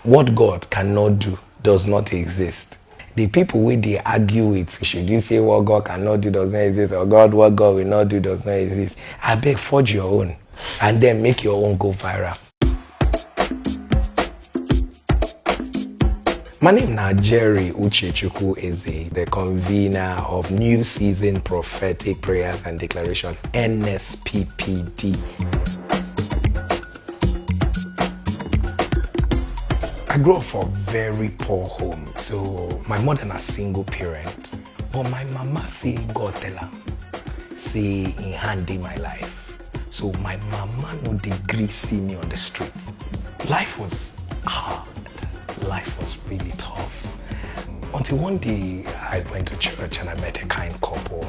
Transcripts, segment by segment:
what God cannot do does not exist. The people where they argue with, should you say what God cannot do does not exist, or what God will not do does not exist, I beg, forge your own and then make your own go viral. My name now Jerry Uchechukwu Eze, the convener of New Season Prophetic Prayers and Declaration, NSPPD. I grew up for a very poor home. So my mother is a single parent. But my mama say God tell her, say in hand in my life. So my mama no degree see me on the streets. Life was hard. Life was really tough. Until one day I went to church and I met a kind couple.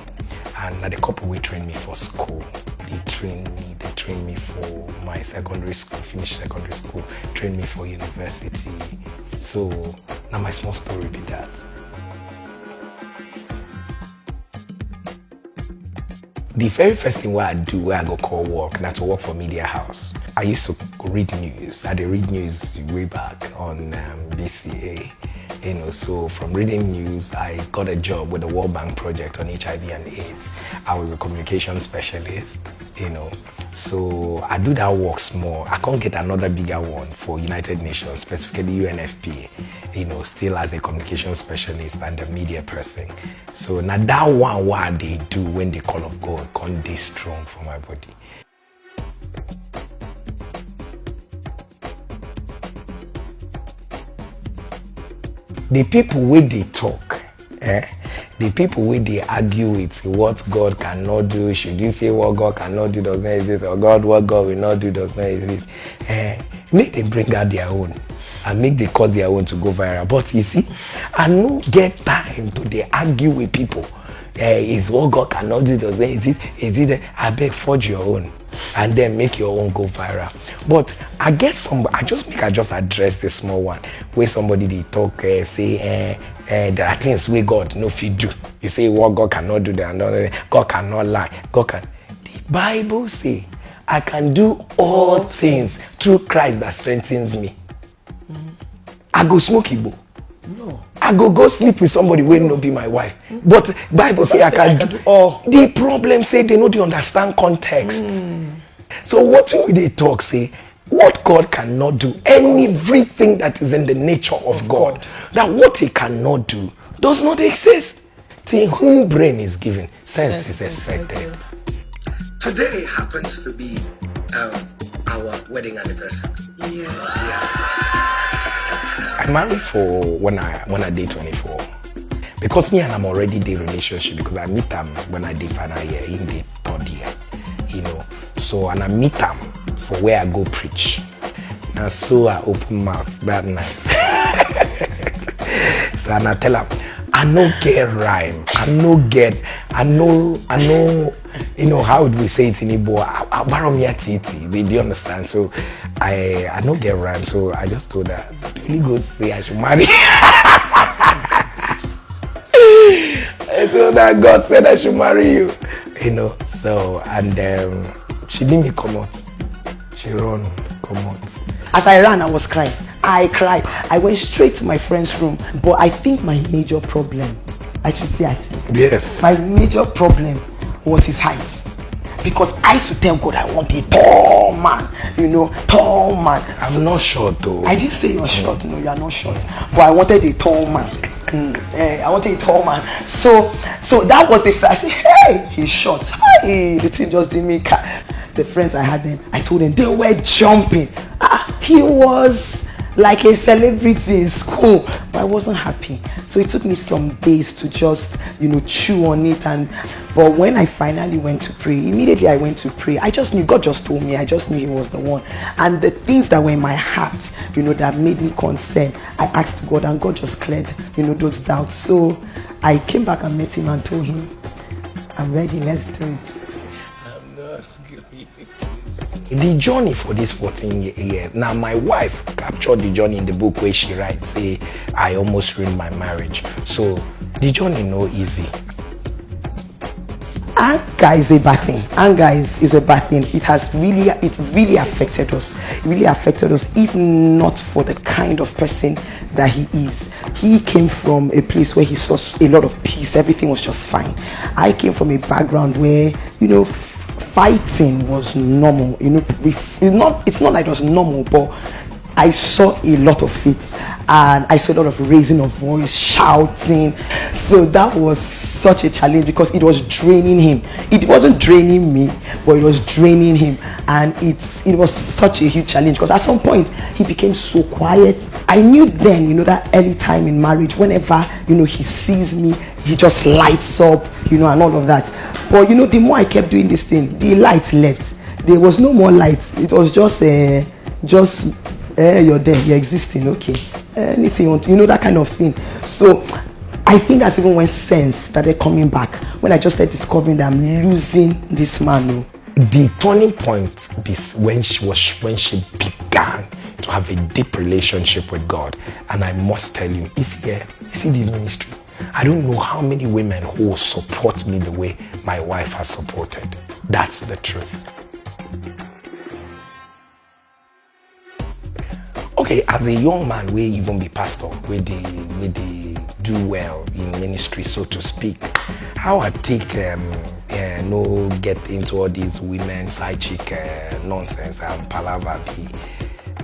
And the couple will train me for school. They trained me for my secondary school, finished secondary school, trained me for university. So now my small story be that. The very first thing I do where I go call work, that's to work for Media House. I used to read news. I did read news way back on BCA. So from reading news, I got a job with the World Bank project on HIV and AIDS. I was a communication specialist, So I do that work small. I can't get another bigger one for United Nations, specifically UNFPA, still as a communication specialist and a media person. So now that one, what they do when the call of God can't be strong for my body. The people where they talk, the people where they argue with what God cannot do, should you say what God cannot do does not exist, or what God will not do does not exist, make them bring out their own and make they cause their own to go viral. But you see, I no get time to they argue with people. Is what God cannot do does not exist? Is it? I beg, forge your own and then make your own go viral. But I guess I just address the small one where somebody they talk say there are things where God no fit do. You say what God cannot do, God cannot lie. The Bible say I can do all things through Christ that strengthens me. I go smoke Igbo. No. I go sleep with somebody when no be my wife. But Bible say I can do all. The problem say they know they understand context. So what do they talk say? What God cannot do, everything that is in the nature of God, that what he cannot do does not exist. To whom brain is given, sense is expected. Today happens to be our wedding anniversary. I married for when I did 24. Because me and I'm already in a relationship, because I meet them when I did final year in the third year, So and I meet them for where I go preach. And so I open mouth that night. So and I tell them, I no get rhyme. I know, how would we say it in Igbo? They do understand. So I no get rhyme. So I just told her, the Holy Ghost say I should marry. I told her God said I should marry you. So and she didn't come out. She run, come out. As I ran, I was crying. I cried. I went straight to my friend's room. But I think my major problem, Yes. My major problem was his height. Because I used to tell God I want a tall man, tall man. I'm not short though. I didn't say you're short, no, you're not short. But I wanted a tall man. I wanted a tall man. So that was the first. I said, hey, he's short. Hey, the thing just didn't make it. The friends I had then, I told them they were jumping. He was like a celebrity in school, but I wasn't happy. So it took me some days to just, chew on it. But when I finally went to pray, immediately I went to pray. I just knew, God just told me, I just knew he was the one. And the things that were in my heart, that made me concerned, I asked God and God just cleared, those doubts. So I came back and met him and told him, I'm ready, let's do it. I'm not good. The journey for this 14 years. Now my wife captured the journey in the book where she writes, say, I almost ruined my marriage. So the journey no easy. anger is a bad thing. Anger is a bad thing. It really affected us. It really affected us, if not for the kind of person that he is. He came from a place where he saw a lot of peace. Everything was just fine. I came from a background where, fighting was normal. It's not like it was normal, but I saw a lot of it, and I saw a lot of raising of voice, shouting. So that was such a challenge because it was draining him. It wasn't draining me, but it was draining him, and it was such a huge challenge because at some point he became so quiet. I knew then, that early time in marriage, whenever he sees me, he just lights up, and all of that. But the more I kept doing this thing, the light left. There was no more light. It was just you're there, you're existing, okay. Anything you want, that kind of thing. So I think that's even when sense started coming back, when I just started discovering that I'm losing this man. The turning point when she began to have a deep relationship with God. And I must tell you, you see this ministry, I don't know how many women who support me the way my wife has supported. That's the truth. Okay, as a young man, we even be pastor, we do well in ministry, so to speak. How I take get into all these women side chick nonsense and palaver.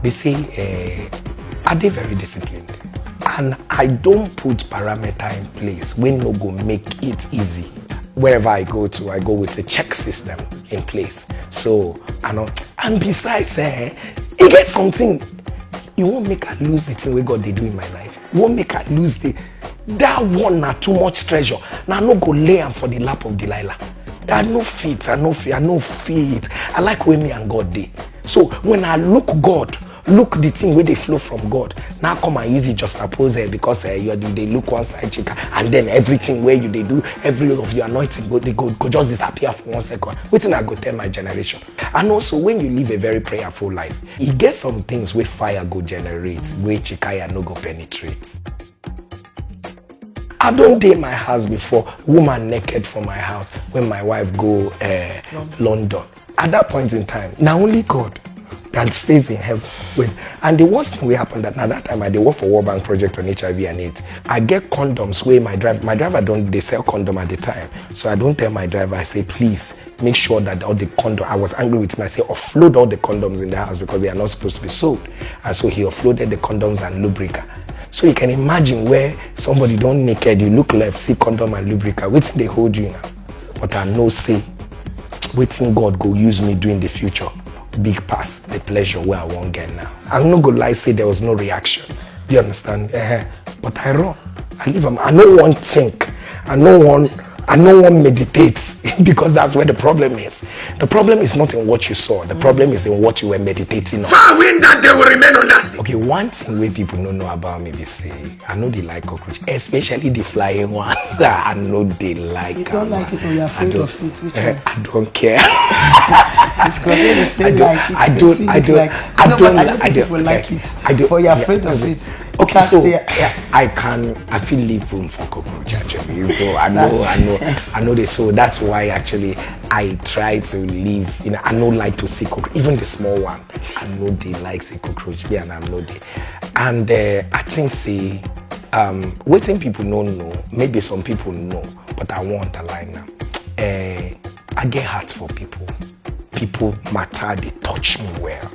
They say are they very disciplined, and I don't put parameter in place when no go make it easy. Wherever I go with a check system in place. So and besides, you get something. You won't make her lose the thing where God they do in my life. You won't make her lose that one na too much treasure. Now no go lay am for the lap of Delilah. I no fit. I like where me and God dey. So when I look the thing where they flow from God. Now come and use it just oppose it because they look one side chicken, and then everything where they do, every of your anointing they go just disappear for 1 second. Waiting I go tell my generation. And also when you live a very prayerful life, you get some things where fire go generate, where chikaya no go penetrate. I don't dare my house before, woman naked from my house when my wife go London. At that point in time, now only God that stays in heaven with. And the worst thing will happen that at that time I work for World Bank project on HIV and AIDS. I get condoms where my driver they sell condom at the time. So I don't tell my driver, I say, please make sure that all the condom, I was angry with him, I say offload all the condoms in the house because they are not supposed to be sold. And so he offloaded the condoms and lubricant. So you can imagine where somebody don't naked, you look left, see condom and lubricant, waiting they hold you now. But I know say, waiting God go use me during the future. Big pass the pleasure where I won't get now. I'm not gonna lie, say there was no reaction. Do you understand? But I run. I live. I no one think. I no one meditate because that's where the problem is. The problem is not in what you saw. The problem is in what you were meditating on. Far when that they will remain on us. Okay, one thing where people don't know about me, they say, I know they like cockroach, especially the flying ones. I know they like. You don't like it or you're afraid of it? Which one? I don't care. It's because they say like it. I don't like it. But you're afraid of it. Okay, so I feel leave room for cockroach actually. So I know this. So that's why actually I try to leave. I don't like to see cockroach, even the small one. I know they like see cockroach, and I know they. And I think waiting people don't know. Maybe some people know, but I won't underline now. I get heart for people. People matter. They touch me well.